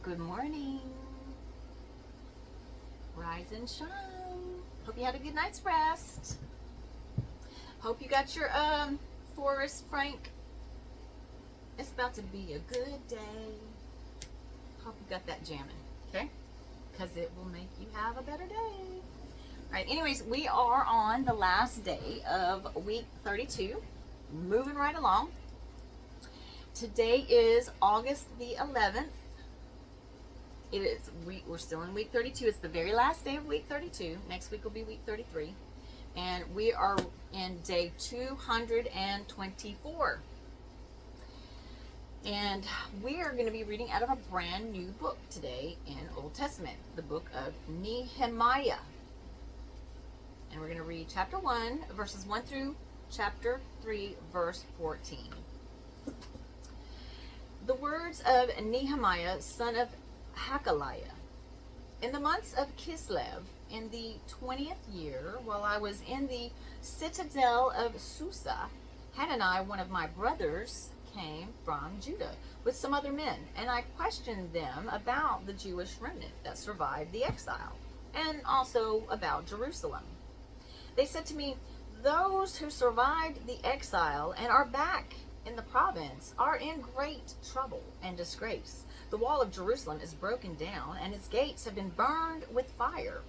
Good morning. Rise and shine. Hope you had a good night's rest. Hope you got your Forrest Frank. It's about to be a good day. Hope you got that jamming, okay? Because it will make you have a better day. All right, anyways, we are on the last day of week 32. Moving right along. Today is August the 11th. We're still in week 32. It's the very last day of week 32. Next week will be week 33. And we are in day 224. And we are going to be reading out of a brand new book today in Old Testament, the book of Nehemiah. And we're going to read chapter 1, verses 1 through chapter 3, verse 14. The words of Nehemiah, son of Hakaliah. In the months of Kislev, in the 20th year, while I was in the citadel of Susa, Hanani, one of my brothers, came from Judah with some other men, and I questioned them about the Jewish remnant that survived the exile, and also about Jerusalem. They said to me, "Those who survived the exile and are back in the province are in great trouble and disgrace. The wall of Jerusalem is broken down, and its gates have been burned with fire."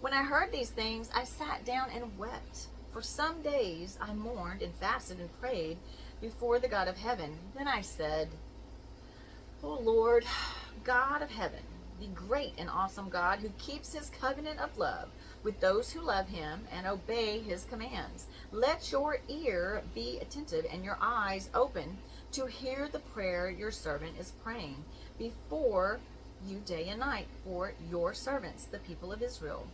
When I heard these things, I sat down and wept. For some days I mourned and fasted and prayed before the God of heaven. Then I said, "O Lord, God of heaven, the great and awesome God who keeps his covenant of love with those who love him and obey his commands, let your ear be attentive and your eyes open to hear the prayer your servant is praying before you day and night for your servants, the people of Israel.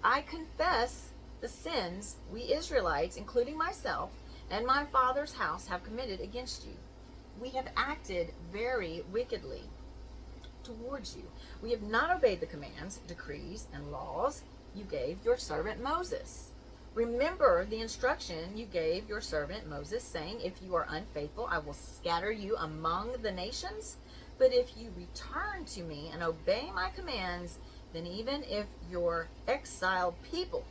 I confess the sins we Israelites, including myself and my father's house, have committed against you. We have acted very wickedly towards you. We have not obeyed the commands, decrees, and laws you gave your servant Moses. Remember the instruction you gave your servant Moses, saying, 'If you are unfaithful, I will scatter you among the nations. But if you return to me and obey my commands, then even if your exiled people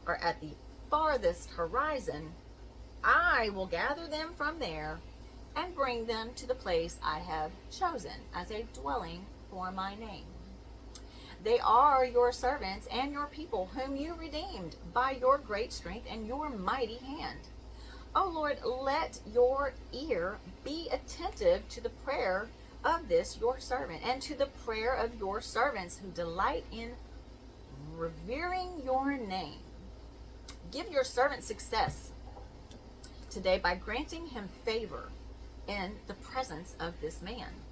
are at the farthest horizon, I will gather them from there and bring them to the place I have chosen as a dwelling for my name. They are your servants and your people, whom you redeemed by your great strength and your mighty hand. O Lord, let your ear be attentive to the prayer of this your servant, and to the prayer of your servants who delight in revering your name. Give your servant success today by granting him favor in the presence of this man.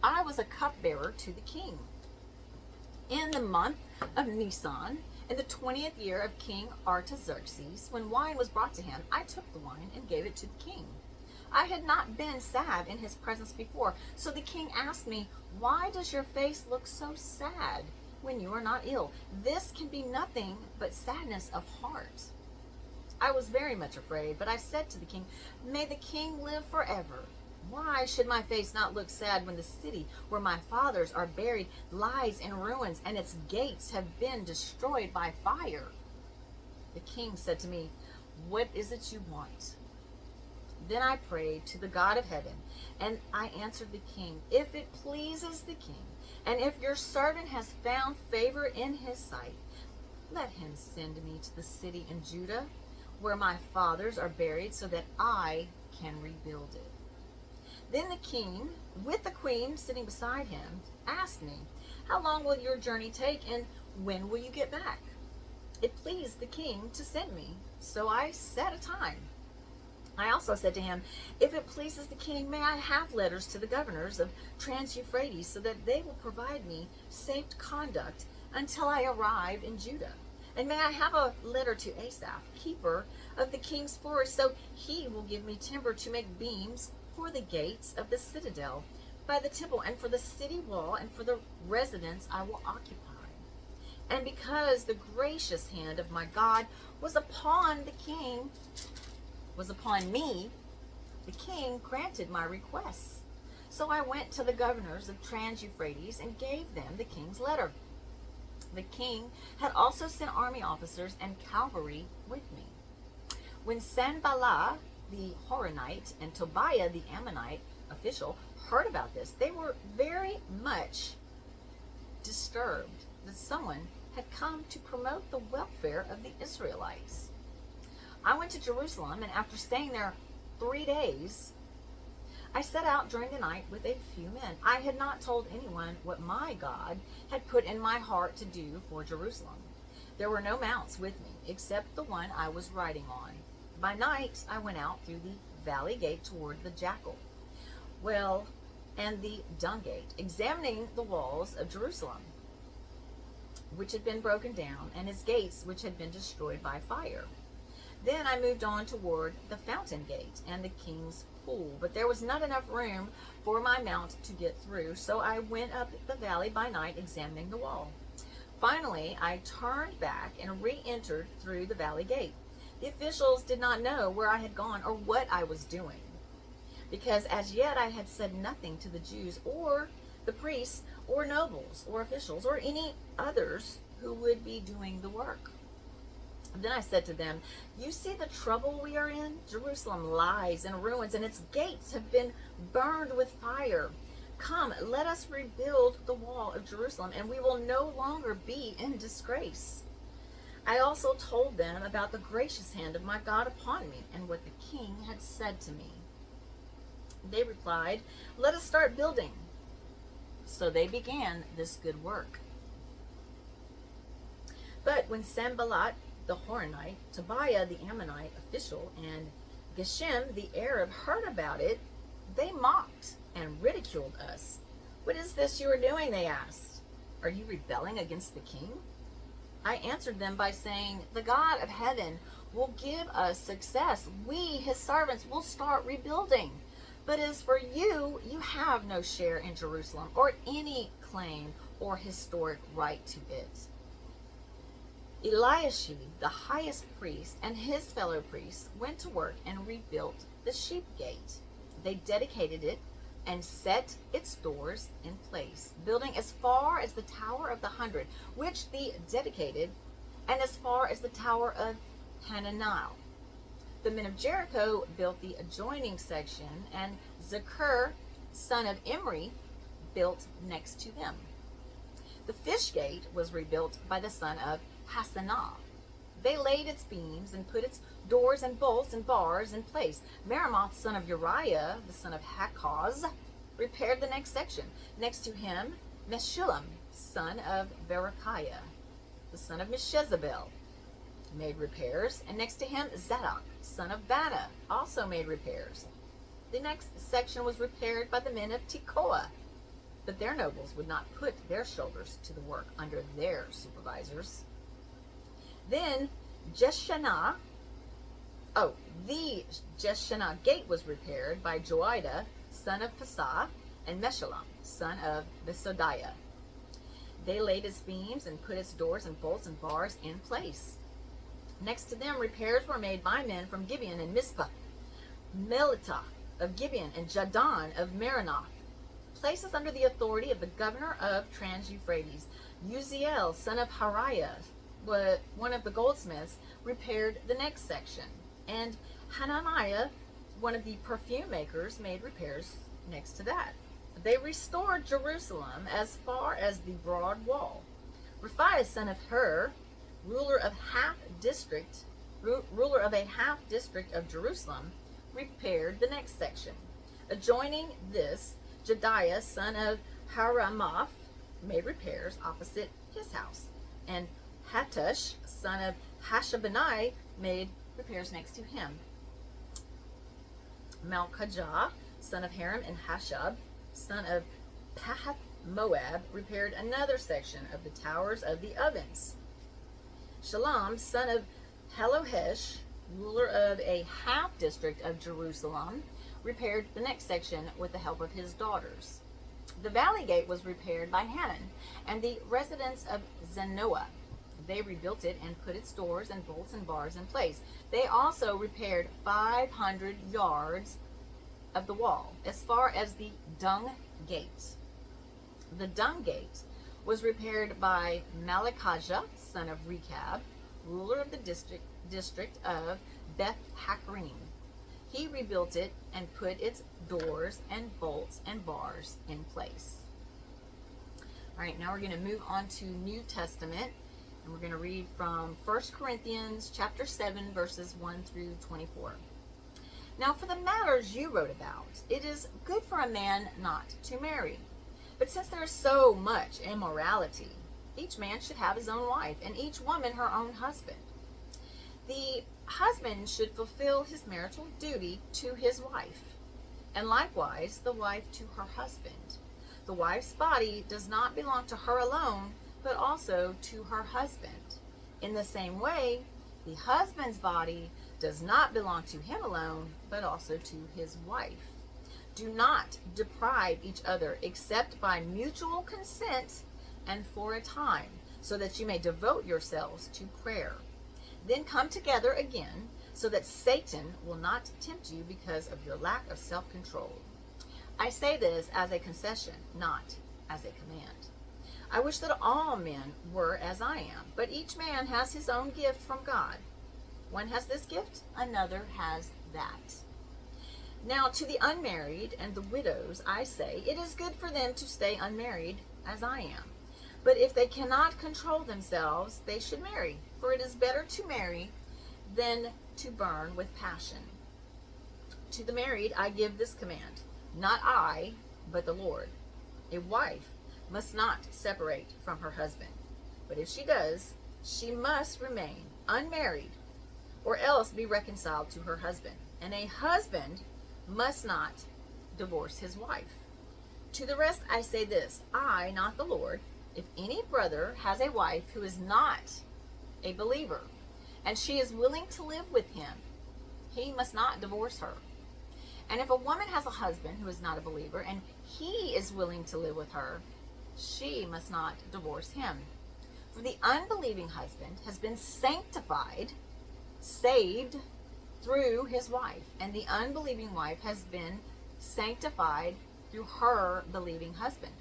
I was a cupbearer to the king. In the month of Nisan, in the 20th year of King Artaxerxes, when wine was brought to him, I took the wine and gave it to the king. I had not been sad in his presence before, so the king asked me, 'Why does your face look so sad when you are not ill?' 'This can be nothing but sadness of heart.' I was very much afraid, but I said to the king, 'May the king live forever. Why should my face not look sad when the city where my fathers are buried lies in ruins and its gates have been destroyed by fire?' The king said to me, 'What is it you want?' Then I prayed to the God of heaven, and I answered the king, 'If it pleases the king, and if your servant has found favor in his sight, let him send me to the city in Judah where my fathers are buried, so that I can rebuild it.' Then the king, with the queen sitting beside him, asked me, 'How long will your journey take, and when will you get back?' It pleased the king to send me, so I set a time. I also said to him, 'If it pleases the king, may I have letters to the governors of Trans-Euphrates, so that they will provide me safe conduct until I arrive in Judah? And may I have a letter to Asaph, keeper of the king's forest, so he will give me timber to make beams for the gates of the citadel, by the temple, and for the city wall, and for the residence I will occupy.' And because the gracious hand of my God was upon me, the king granted my requests. So I went to the governors of Trans-Euphrates and gave them the king's letter. The king had also sent army officers and cavalry with me. When Sanballat the Horonite and Tobiah the Ammonite official heard about this, they were very much disturbed that someone had come to promote the welfare of the Israelites. I went to Jerusalem, and after staying there 3 days, I set out during the night with a few men. I had not told anyone what my God had put in my heart to do for Jerusalem. There were no mounts with me, except the one I was riding on. By night, I went out through the valley gate toward the Jackal and the Dung gate, examining the walls of Jerusalem, which had been broken down, and its gates, which had been destroyed by fire. Then I moved on toward the fountain gate and the king's pool, but there was not enough room for my mount to get through, so I went up the valley by night, examining the wall. Finally, I turned back and re-entered through the valley gate. The officials did not know where I had gone or what I was doing, because as yet I had said nothing to the Jews or the priests or nobles or officials or any others who would be doing the work. Then I said to them, "You see the trouble we are in? Jerusalem lies in ruins, and its gates have been burned with fire. Come, let us rebuild the wall of Jerusalem, and we will no longer be in disgrace." I also told them about the gracious hand of my God upon me and what the king had said to me. They replied, "Let us start building." So they began this good work. But when Sanballat the Horonite, Tobiah the Ammonite official, and Geshem the Arab heard about it, they mocked and ridiculed us. "What is this you are doing?" they asked. "Are you rebelling against the king?" I answered them by saying, "The God of heaven will give us success. We, his servants, will start rebuilding. But as for you, you have no share in Jerusalem or any claim or historic right to it." Eliashib, the highest priest, and his fellow priests went to work and rebuilt the sheep gate. They dedicated it and set its doors in place, building as far as the Tower of the 100, which they dedicated, and as far as the Tower of Hananel. The men of Jericho built the adjoining section, and Zakur, son of Imri, built next to them. The fish gate was rebuilt by the son of Hassanah. They laid its beams and put its doors and bolts and bars in place. Meremoth, son of Uriah, the son of Hakkoz, repaired the next section. Next to him, Meshullam, son of Berechiah, the son of Meshezabel, made repairs. And next to him, Zadok, son of Bana, also made repairs. The next section was repaired by the men of Tekoa, but their nobles would not put their shoulders to the work under their supervisors. Then the Jeshanah gate was repaired by Joiada, son of Pasah, and Meshullam, son of Besodiah. They laid its beams and put its doors and bolts and bars in place. Next to them, repairs were made by men from Gibeon and Mizpah, Melitah of Gibeon, and Jadon of Meronoth, places under the authority of the governor of Trans-Euphrates. Uziel, son of Hariah, one of the goldsmiths, repaired the next section, and Hananiah, one of the perfume makers, made repairs next to that. They restored Jerusalem as far as the broad wall. Raphiah, son of Hur, ruler of a half district of Jerusalem, repaired the next section. Adjoining this, Jediah, son of Haramoth, made repairs opposite his house, and Hattush, son of Hashabani, made repairs next to him. Malchijah, son of Haram, and Hashab, son of Pahath Moab, repaired another section of the towers of the ovens. Shalom, son of Halohesh, ruler of a half district of Jerusalem, repaired the next section with the help of his daughters. The valley gate was repaired by Hanan and the residents of Zanoah. They rebuilt it and put its doors and bolts and bars in place. They also repaired 500 yards of the wall, as far as the dung gate. The dung gate was repaired by Malchijah, son of Rechab, ruler of the district of Beth Hakrim. He rebuilt it and put its doors and bolts and bars in place. All right, now we're going to move on to New Testament, and we're going to read from 1 Corinthians chapter 7, verses 1 through 24. Now, for the matters you wrote about, it is good for a man not to marry. But since there is so much immorality, each man should have his own wife, and each woman her own husband. The husband should fulfill his marital duty to his wife, and likewise the wife to her husband. The wife's body does not belong to her alone, but also to her husband. In the same way, the husband's body does not belong to him alone, but also to his wife. Do not deprive each other except by mutual consent and for a time, so that you may devote yourselves to prayer. Then come together again, so that Satan will not tempt you because of your lack of self-control. I say this as a concession, not as a command. I wish that all men were as I am, but each man has his own gift from God. One has this gift, another has that. Now to the unmarried and the widows I say, it is good for them to stay unmarried as I am. But if they cannot control themselves, they should marry, for it is better to marry than to burn with passion. To the married I give this command, not I, but the Lord. A wife must not separate from her husband, but if she does, she must remain unmarried, or else be reconciled to her husband. And a husband must not divorce his wife. To the rest I say this, I, not the Lord, if any brother has a wife who is not a believer, and she is willing to live with him, he must not divorce her. And if a woman has a husband who is not a believer, and he is willing to live with her, she must not divorce him. For the unbelieving husband has been sanctified, saved through his wife, and the unbelieving wife has been sanctified through her believing husband.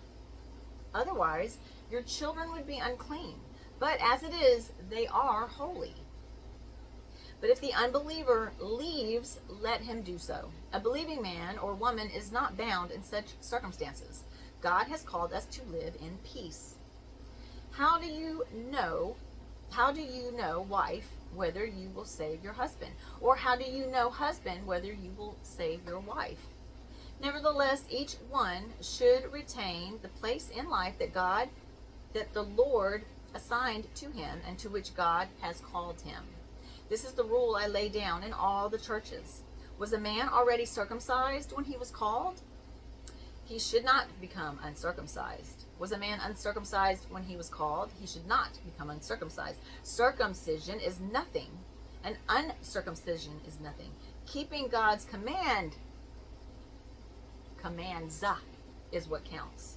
Otherwise, your children would be unclean, but as it is, they are holy. But if the unbeliever leaves, let him do so. A believing man or woman is not bound in such circumstances. God has called us to live in peace. How do you know, wife, whether you will save your husband? Or how do you know, husband, whether you will save your wife? Nevertheless, each one should retain the place in life that the Lord assigned to him and to which God has called him. This is the rule I lay down in all the churches. Was a man already circumcised when he was called? He should not become uncircumcised. Was a man uncircumcised when he was called? He should not become uncircumcised. Circumcision is nothing, and uncircumcision is nothing. Keeping God's commands is what counts.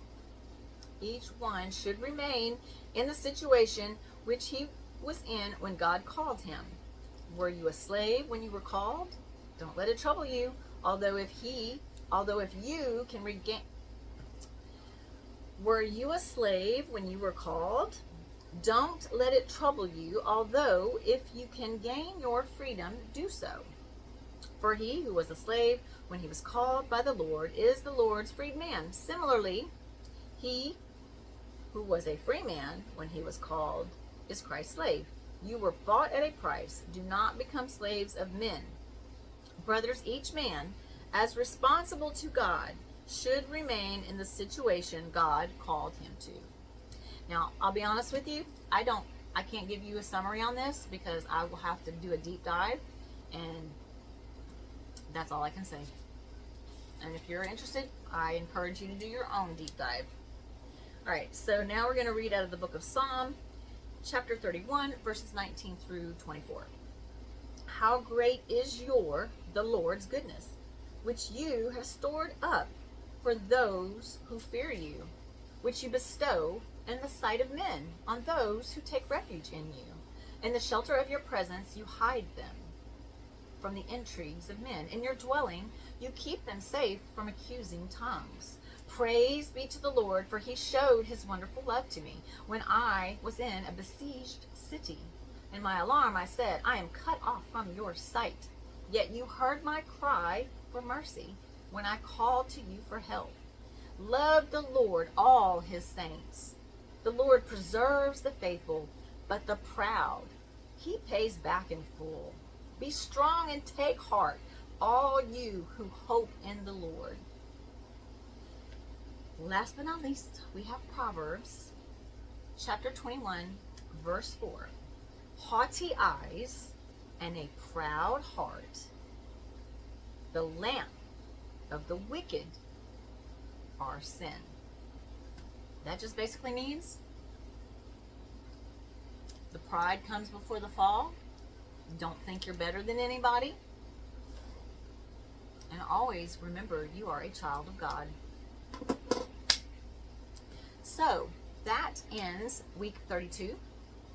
Each one should remain in the situation which he was in when God called him. Were you a slave when you were called? Don't let it trouble you, although if you can regain. Were you a slave when you were called? Don't let it trouble you, although if you can gain your freedom, do so. For he who was a slave when he was called by the Lord is the Lord's freedman. Similarly, he who was a free man when he was called is Christ's slave. You were bought at a price. Do not become slaves of men. Brothers, each man, as responsible to God, should remain in the situation God called him to. Now, I'll be honest with you, I can't give you a summary on this because I will have to do a deep dive, and that's all I can say. And if you're interested, I encourage you to do your own deep dive. All right, so now we're going to read out of the book of Psalm, chapter 31, verses 19 through 24. How great is the Lord's goodness, which you have stored up for those who fear you, which you bestow in the sight of men on those who take refuge in you. In the shelter of your presence you hide them from the intrigues of men. In your dwelling You keep them safe from accusing tongues. Praise be to the Lord, for he showed his wonderful love to me when I was in a besieged city. In my alarm, I said, I am cut off from your sight. Yet you heard my cry for mercy when I called to you for help. Love the Lord, all his saints. The Lord preserves the faithful, but the proud he pays back in full. Be strong and take heart, all you who hope in the Lord. Last but not least, we have Proverbs chapter 21, verse 4. Haughty eyes and a proud heart, the lamp of the wicked are sin. That just basically means the pride comes before the fall. Don't think you're better than anybody. And always remember you are a child of God. So that ends week 32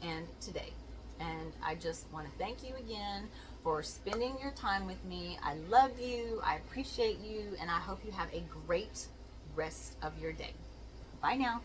and today. And I just want to thank you again for spending your time with me. I love you. I appreciate you. And I hope you have a great rest of your day. Bye now.